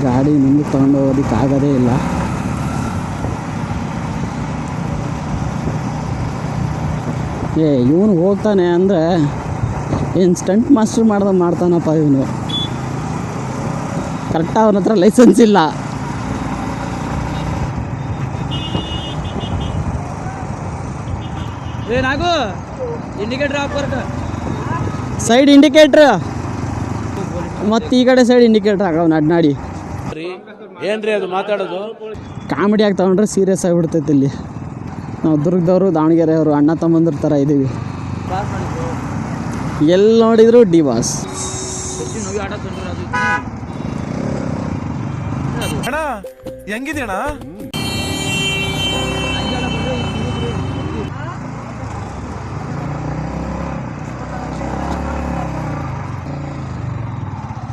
ಗಾಡಿ ಮುಂದೆ ತೊಗೊಂಡು ಹೋಗೋದಕ್ಕಾಗೋದೇ ಇಲ್ಲ. ಇವನು ಹೋಗ್ತಾನೆ ಅಂದರೆ ಏನು ಸ್ಟಂಟ್ ಮಾಸ್ಟರ್ ಮಾಡ್ತಾನಪ್ಪ ಇವನು. ಕರೆಕ್ಟಾಗಿ ಅವನ ಹತ್ರ ಲೈಸೆನ್ಸ್ ಇಲ್ಲ. ಏನಾಗು ಇಂಡಿಕೇಟರ್ ಹಾಕ್ಬಾರ್ದು, ಸೈಡ್ ಇಂಡಿಕೇಟ್ರ್ ಮತ್ತು ಈ ಕಡೆ ಸೈಡ್ ಇಂಡಿಕೇಟ್ರ್ ಹಾಕವ್ನು ಅಡ್ನಾಡಿ. ಏನ್ರಿ ಅದು ಮಾತಾಡೋದು? ಕಾಮಿಡಿಯಾಗಿ ತೊಗೊಂಡ್ರೆ ಸೀರಿಯಸ್ ಆಗಿಬಿಡ್ತೈತೆ. ಇಲ್ಲಿ ನಾವು ದುರ್ಗದವರು ದಾವಣಗೆರೆಯವರು ಅಣ್ಣ ತಮ್ಮಂದ್ರ ಥರ ಇದ್ದೀವಿ. ಎಲ್ಲಿ ನೋಡಿದ್ರು ಡಿ ಬಾಸ್. ಅಣ್ಣ ಹೆಂಗಿದ್ಯಣ್ಣ?